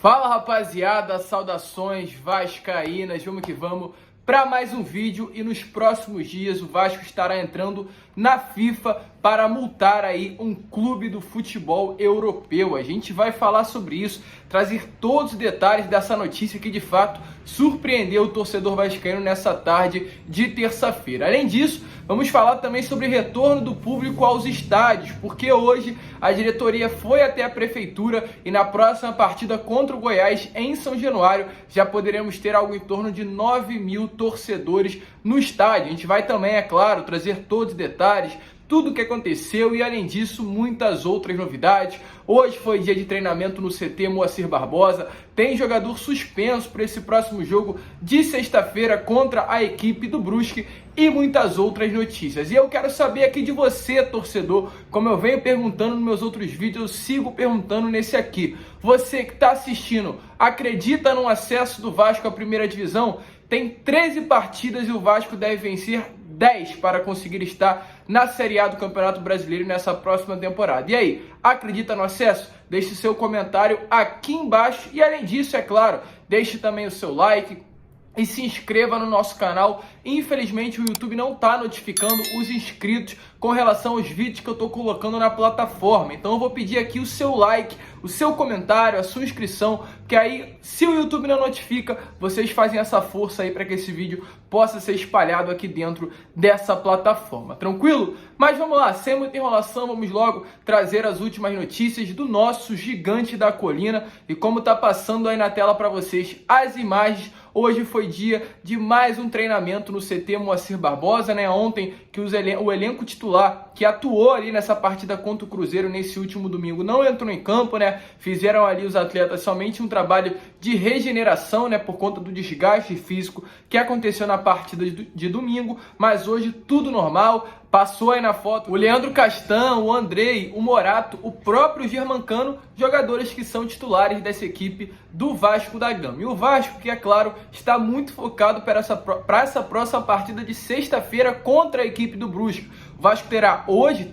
Fala rapaziada, saudações vascaínas, vamos que vamos para mais um vídeo e nos próximos dias o Vasco estará entrando na FIFA para multar aí um clube do futebol europeu. A gente vai falar sobre isso, trazer todos os detalhes dessa notícia que de fato surpreendeu o torcedor vascaíno nessa tarde de terça-feira. Além disso, vamos falar também sobre o retorno do público aos estádios, porque hoje a diretoria foi até a prefeitura e na próxima partida contra o Goiás em São Januário já poderemos ter algo em torno de 9 mil torcedores no estádio. A gente vai também, é claro, trazer todos os detalhes, tudo o que aconteceu e, além disso, muitas outras novidades. Hoje foi dia de treinamento no CT Moacir Barbosa, tem jogador suspenso para esse próximo jogo de sexta-feira contra a equipe do Brusque e muitas outras notícias. E eu quero saber aqui de você, torcedor, como eu venho perguntando nos meus outros vídeos, eu sigo perguntando nesse aqui. Você que está assistindo, acredita no acesso do Vasco à primeira divisão? Tem 13 partidas e o Vasco deve vencer 10 para conseguir estar na Série A do Campeonato Brasileiro nessa próxima temporada. E aí, acredita no acesso? Deixe seu comentário aqui embaixo e, além disso, é claro, deixe também o seu like e se inscreva no nosso canal. Infelizmente o YouTube não está notificando os inscritos com relação aos vídeos que eu estou colocando na plataforma. Então eu vou pedir aqui o seu like, o seu comentário, a sua inscrição, que aí, se o YouTube não notifica, vocês fazem essa força aí para que esse vídeo possa ser espalhado aqui dentro dessa plataforma. Tranquilo? Mas vamos lá, sem muita enrolação, vamos logo trazer as últimas notícias do nosso gigante da colina. E como está passando aí na tela para vocês as imagens, hoje foi dia de mais um treinamento no CT Moacir Barbosa, né? Ontem que o elenco titular que atuou ali nessa partida contra o Cruzeiro nesse último domingo não entrou em campo, né? Fizeram ali os atletas somente um trabalho de regeneração, né? Por conta do desgaste físico que aconteceu na partida de domingo, mas hoje tudo normal. Passou aí na foto o Leandro Castan, o Andrei, o Morato, o próprio Germancano, jogadores que são titulares dessa equipe do Vasco da Gama. E o Vasco, que é claro, está muito focado para essa próxima partida de sexta-feira contra a equipe do Brusque. O Vasco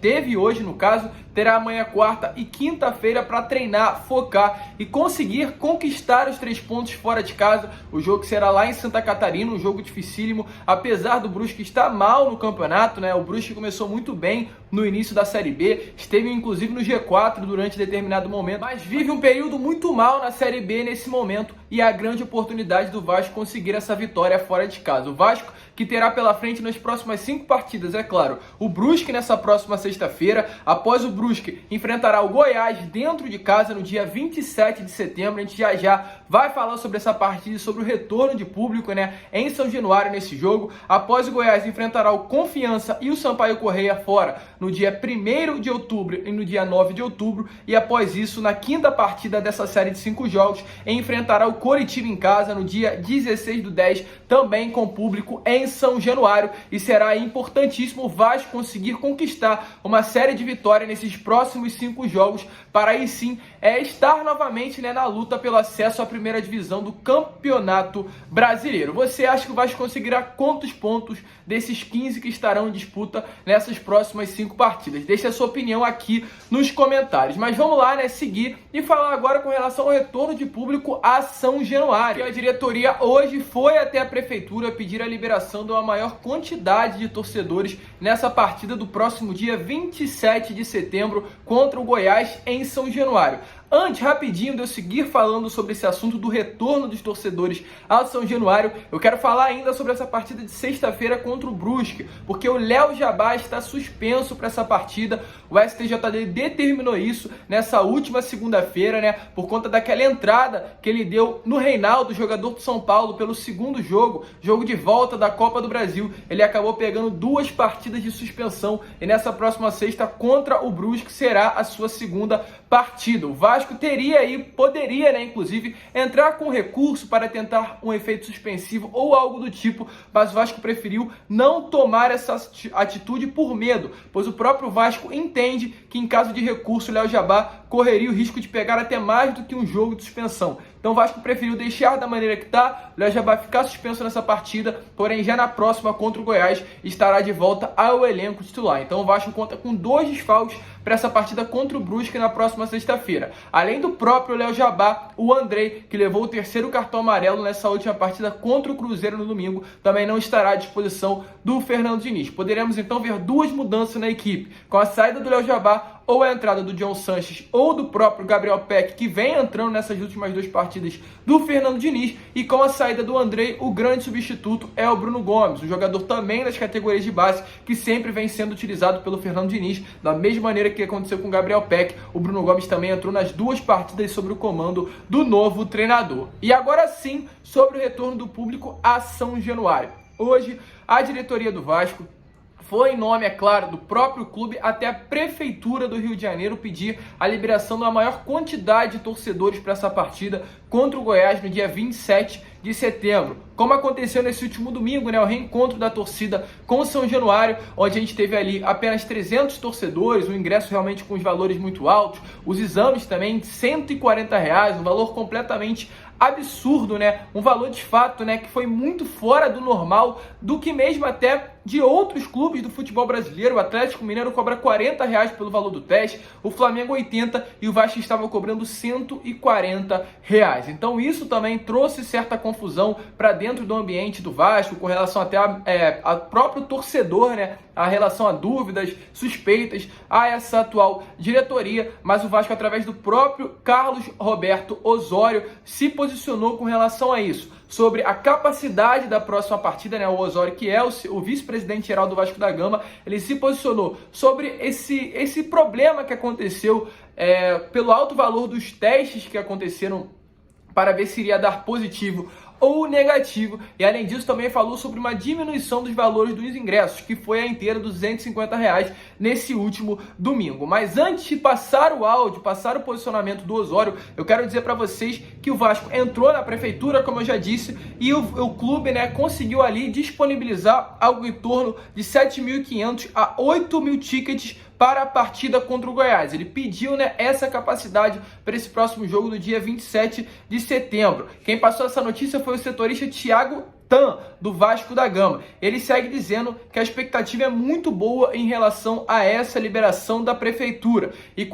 teve hoje no caso, terá amanhã quarta e quinta-feira para treinar, focar e conseguir conquistar os 3 pontos fora de casa. O jogo será lá em Santa Catarina, um jogo dificílimo, apesar do Brusque estar mal no campeonato, né? O Brusque começou muito bem no início da Série B, esteve inclusive no G4 durante determinado momento, mas vive um período muito mal na Série B nesse momento e a grande oportunidade do Vasco conseguir essa vitória fora de casa. O Vasco que terá pela frente nas próximas 5 partidas, é claro, o Brusque nessa próxima sexta-feira. Após o Brusque enfrentará o Goiás dentro de casa no dia 27 de setembro. A gente já vai falar sobre essa partida e sobre o retorno de público, né, em São Januário nesse jogo. Após o Goiás enfrentará o Confiança e o Sampaio Corrêa fora no dia 1º de outubro e no dia 9 de outubro. E após isso, na quinta partida dessa série de 5 jogos, enfrentará o Coritiba em casa no dia 16/10, também com público em São Januário. E será importantíssimo o Vasco conseguir conquistar uma série de vitórias nesses próximos 5 jogos, para aí sim estar novamente, né, na luta pelo acesso à primeira divisão do Campeonato Brasileiro. Você acha que o Vasco conseguirá quantos pontos desses 15 que estarão em disputa nessas próximas 5 partidas? Deixe a sua opinião aqui nos comentários. Mas vamos lá, né, seguir e falar agora com relação ao retorno de público a São Januário. A diretoria hoje foi até a prefeitura pedir a liberação de uma maior quantidade de torcedores nessa partida do próximo dia 27 de setembro contra o Goiás em São Januário. Antes, rapidinho, de eu seguir falando sobre esse assunto do retorno dos torcedores ao São Januário, eu quero falar ainda sobre essa partida de sexta-feira contra o Brusque, porque o Léo Jabá está suspenso para essa partida. O STJD determinou isso nessa última segunda-feira, né, por conta daquela entrada que ele deu no Reinaldo, jogador do São Paulo, pelo segundo jogo de volta da Copa do Brasil. Ele acabou pegando 2 partidas de suspensão e nessa próxima sexta contra o Brusque será a sua segunda partida. O Vasco poderia, né, inclusive, entrar com recurso para tentar um efeito suspensivo ou algo do tipo, mas o Vasco preferiu não tomar essa atitude por medo, pois o próprio Vasco entende que em caso de recurso, o Léo Jabá correria o risco de pegar até mais do que um jogo de suspensão. Então o Vasco preferiu deixar da maneira que está, o Léo Jabá ficar suspenso nessa partida, porém já na próxima contra o Goiás estará de volta ao elenco titular. Então o Vasco conta com 2 desfalques para essa partida contra o Brusque na próxima sexta-feira. Além do próprio Léo Jabá, o Andrei, que levou o 3º cartão amarelo nessa última partida contra o Cruzeiro no domingo, também não estará à disposição do Fernando Diniz. Poderemos então ver 2 mudanças na equipe, com a saída do Léo Jabá ou a entrada do John Sanches ou do próprio Gabriel Peck, que vem entrando nessas últimas 2 partidas do Fernando Diniz, e com a saída do Andrei, o grande substituto é o Bruno Gomes, um jogador também das categorias de base, que sempre vem sendo utilizado pelo Fernando Diniz, da mesma maneira que aconteceu com o Gabriel Peck. O Bruno Gomes também entrou nas 2 partidas sob o comando do novo treinador. E agora sim, sobre o retorno do público a São Januário. Hoje, a diretoria do Vasco foi em nome, é claro, do próprio clube até a Prefeitura do Rio de Janeiro pedir a liberação da maior quantidade de torcedores para essa partida contra o Goiás no dia 27 de setembro. Como aconteceu nesse último domingo, né, o reencontro da torcida com o São Januário, onde a gente teve ali apenas 300 torcedores, o ingresso realmente com os valores muito altos, os exames também R$140, um valor completamente absurdo, né? Um valor de fato, né, que foi muito fora do normal, do que mesmo até de outros clubes do futebol brasileiro. O Atlético Mineiro cobra R$40 pelo valor do teste, o Flamengo 80 e o Vasco estava cobrando R$140. Então isso também trouxe certa confusão para dentro do ambiente do Vasco, com relação até a próprio torcedor, né? A relação a dúvidas, suspeitas a essa atual diretoria, mas o Vasco, através do próprio Carlos Roberto Osório, se posicionou com relação a isso, sobre a capacidade da próxima partida, né? O Osório, que é o vice-presidente geral do Vasco da Gama, ele se posicionou sobre esse problema que aconteceu pelo alto valor dos testes que aconteceram para ver se iria dar positivo ou negativo, e além disso também falou sobre uma diminuição dos valores dos ingressos, que foi a inteira dos R$250 nesse último domingo. Mas antes de passar o áudio, passar o posicionamento do Osório, eu quero dizer para vocês que o Vasco entrou na prefeitura, como eu já disse, e o clube, né, conseguiu ali disponibilizar algo em torno de 7.500 a 8.000 tickets para a partida contra o Goiás. Ele pediu, né, essa capacidade para esse próximo jogo no dia 27 de setembro. Quem passou essa notícia foi o setorista Thiago Tan, do Vasco da Gama. Ele segue dizendo que a expectativa é muito boa em relação a essa liberação da prefeitura. E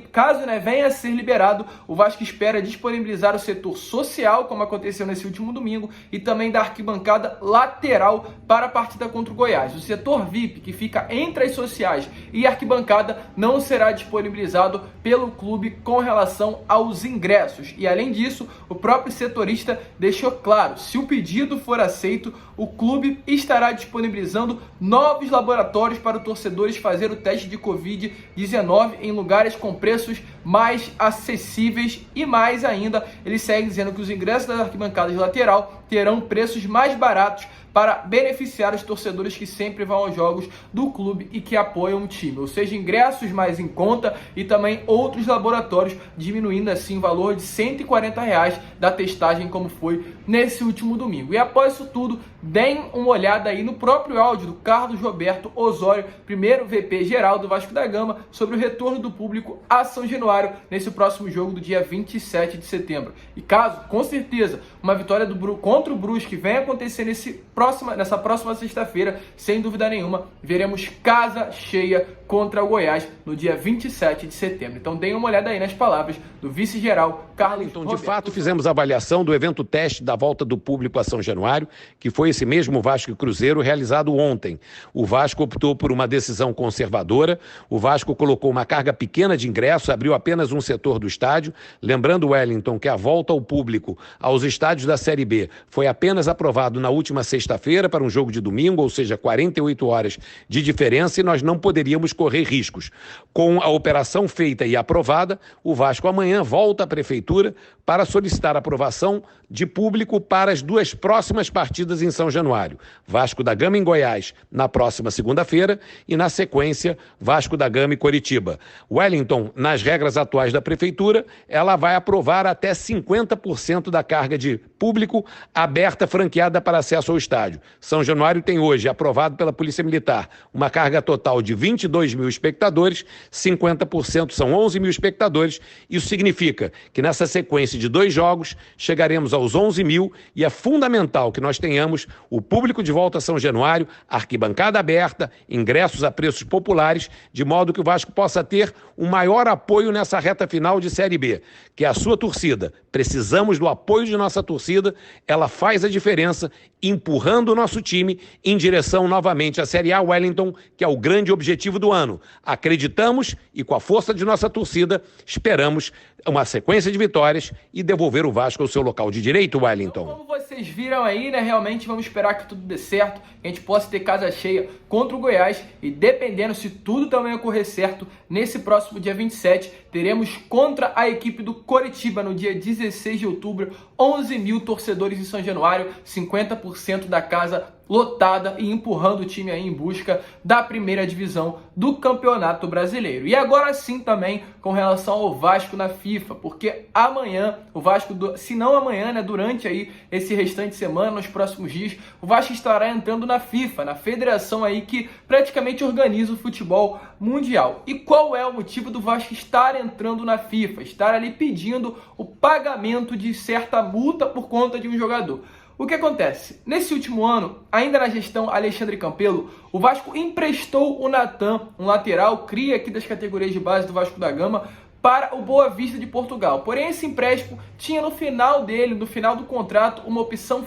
caso, né, venha a ser liberado, o Vasco espera disponibilizar o setor social, como aconteceu nesse último domingo, e também da arquibancada lateral para a partida contra o Goiás. O setor VIP, que fica entre as sociais e a arquibancada, não será disponibilizado pelo clube com relação aos ingressos. E além disso, o próprio setorista deixou claro, se o pedido for aceito, o clube estará disponibilizando novos laboratórios para os torcedores fazer o teste de Covid-19 em lugares com preços mais acessíveis, e mais ainda, ele segue dizendo que os ingressos das arquibancadas lateral terão preços mais baratos para beneficiar os torcedores que sempre vão aos jogos do clube e que apoiam o time, ou seja, ingressos mais em conta e também outros laboratórios, diminuindo assim o valor de R$140 da testagem, como foi nesse último domingo. E após isso tudo, deem uma olhada aí no próprio áudio do Carlos Roberto Osório, primeiro VP geral do Vasco da Gama, sobre o retorno do público a São Januário nesse próximo jogo do dia 27 de setembro. E caso, com certeza, uma vitória contra o Brusque venha acontecer nessa próxima sexta-feira, sem dúvida nenhuma, veremos casa cheia contra o Goiás no dia 27 de setembro. Então deem uma olhada aí nas palavras do vice-geral Carlos Roberto. De fato, fizemos a avaliação do evento teste da volta do público a São Januário, que foi esse mesmo Vasco e Cruzeiro realizado ontem. O Vasco optou por uma decisão conservadora, o Vasco colocou uma carga pequena de ingressos, abriu apenas um setor do estádio, lembrando, Wellington, que a volta ao público aos estádios da Série B foi apenas aprovado na última sexta-feira para um jogo de domingo, ou seja, 48 horas de diferença, e nós não poderíamos correr riscos. Com a operação feita e aprovada, o Vasco amanhã volta à prefeitura Prefeitura para solicitar aprovação de público para as 2 próximas partidas em São Januário. Vasco da Gama em Goiás na próxima segunda-feira e, na sequência, Vasco da Gama e Coritiba. Wellington, nas regras atuais da Prefeitura, ela vai aprovar até 50% da carga de público aberta franqueada para acesso ao estádio. São Januário tem hoje, aprovado pela Polícia Militar, uma carga total de 22 mil espectadores, 50% são 11 mil espectadores. Isso significa que nessa sequência de 2 jogos chegaremos aos 11 mil e é fundamental que nós tenhamos o público de volta a São Januário, arquibancada aberta, ingressos a preços populares, de modo que o Vasco possa ter um maior apoio nessa reta final de Série B, que é a sua torcida. Precisamos do apoio de nossa torcida, ela faz a diferença, empurrando o nosso time em direção novamente à Série A Wellington, que é o grande objetivo do ano. Acreditamos e com a força de nossa torcida esperamos uma sequência de vitórias e devolver o Vasco ao seu local de direito, Wellington. Então, como vocês viram aí, né, realmente vamos esperar que tudo dê certo, que a gente possa ter casa cheia contra o Goiás e dependendo se tudo também ocorrer certo, nesse próximo dia 27, teremos contra a equipe do Coritiba no dia 16 de outubro, 11 mil torcedores em São Januário, 50% da casa lotada e empurrando o time aí em busca da primeira divisão do Campeonato Brasileiro. E agora sim também com relação ao Vasco na FIFA, porque amanhã o Vasco, se não amanhã, né, durante aí esse restante de semana, nos próximos dias, o Vasco estará entrando na FIFA, na federação aí que praticamente organiza o futebol mundial. E qual é o motivo do Vasco estar entrando na FIFA? Estar ali pedindo o pagamento de certa multa por conta de um jogador. O que acontece? Nesse último ano, ainda na gestão Alexandre Campelo, o Vasco emprestou o Natan, um lateral, cria aqui das categorias de base do Vasco da Gama, para o Boa Vista de Portugal. Porém, esse empréstimo tinha no final dele, no final do contrato, uma obrigação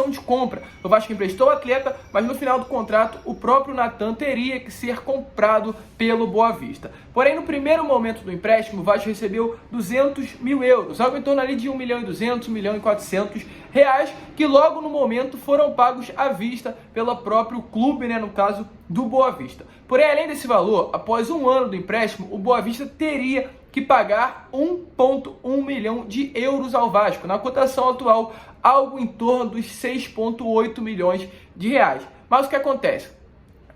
de compra. O Vasco emprestou o atleta, mas no final do contrato, o próprio Natan teria que ser comprado pelo Boa Vista. Porém, no primeiro momento do empréstimo, o Vasco recebeu 200 mil euros, algo em torno ali de 1.200.000, 1.400.000 reais, que logo no momento foram pagos à vista pelo próprio clube, né, no caso do Boa Vista. Porém, além desse valor, após um ano do empréstimo, o Boa Vista teria que pagar 1,1 milhão de euros ao Vasco, na cotação atual, algo em torno dos 6,8 milhões de reais. Mas o que acontece?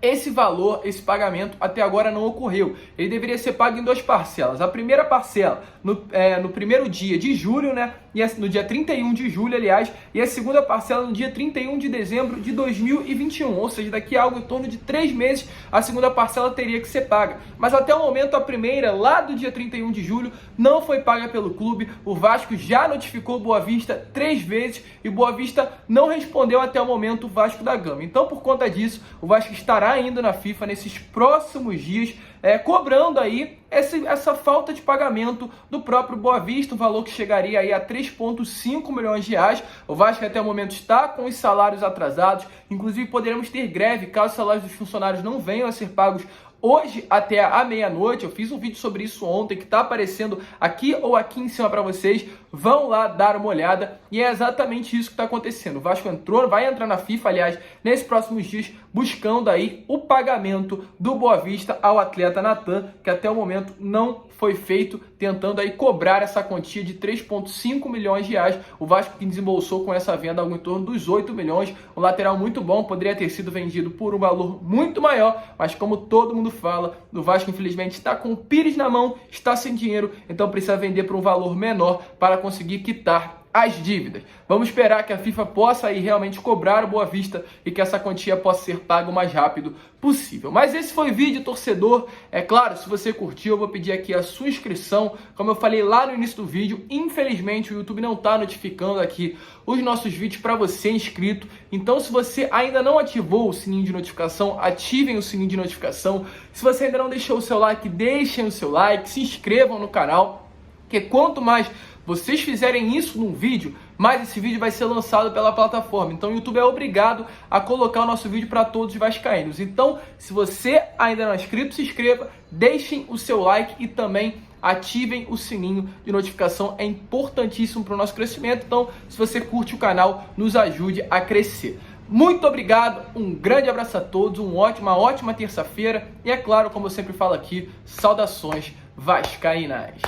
Esse valor, esse pagamento até agora não ocorreu. Ele deveria ser pago em 2 parcelas. A primeira parcela no primeiro dia de julho, né? E no dia 31 de julho, aliás, e a segunda parcela no dia 31 de dezembro de 2021. Ou seja, daqui a algo em torno de 3 meses, a segunda parcela teria que ser paga. Mas até o momento, a primeira, lá do dia 31 de julho, não foi paga pelo clube. O Vasco já notificou o Boa Vista 3 vezes e o Boa Vista não respondeu até o momento o Vasco da Gama. Então, por conta disso, o Vasco estará indo na FIFA nesses próximos dias, cobrando aí essa falta de pagamento do próprio Boa Vista, um valor que chegaria aí a 3,5 milhões de reais. O Vasco até o momento está com os salários atrasados, inclusive poderemos ter greve caso os salários dos funcionários não venham a ser pagos hoje até a meia-noite. Eu fiz um vídeo sobre isso ontem que está aparecendo aqui ou aqui em cima para vocês. Vão lá dar uma olhada e é exatamente isso que está acontecendo. O Vasco vai entrar na FIFA, aliás, nesses próximos dias, buscando aí o pagamento do Boa Vista ao atleta Natan, que até o momento não foi feito, tentando aí cobrar essa quantia de 3,5 milhões de reais. O Vasco que desembolsou com essa venda algo em torno dos 8 milhões. Um lateral muito bom, poderia ter sido vendido por um valor muito maior, mas como todo mundo fala, o Vasco infelizmente está com o Pires na mão, está sem dinheiro, então precisa vender por um valor menor para conseguir quitar as dívidas. Vamos esperar que a FIFA possa aí realmente cobrar o Boa Vista e que essa quantia possa ser paga o mais rápido possível. Mas esse foi o vídeo, torcedor. É claro, se você curtiu, eu vou pedir aqui a sua inscrição. Como eu falei lá no início do vídeo, infelizmente o YouTube não está notificando aqui os nossos vídeos para você inscrito. Então, se você ainda não ativou o sininho de notificação, ativem o sininho de notificação. Se você ainda não deixou o seu like, deixem o seu like, se inscrevam no canal, porque quanto mais vocês fizerem isso num vídeo, mais esse vídeo vai ser lançado pela plataforma. Então o YouTube é obrigado a colocar o nosso vídeo para todos os vascaínos. Então, se você ainda não é inscrito, se inscreva, deixem o seu like e também ativem o sininho de notificação. É importantíssimo para o nosso crescimento. Então, se você curte o canal, nos ajude a crescer. Muito obrigado, um grande abraço a todos, uma ótima terça-feira. E é claro, como eu sempre falo aqui, saudações vascaínas.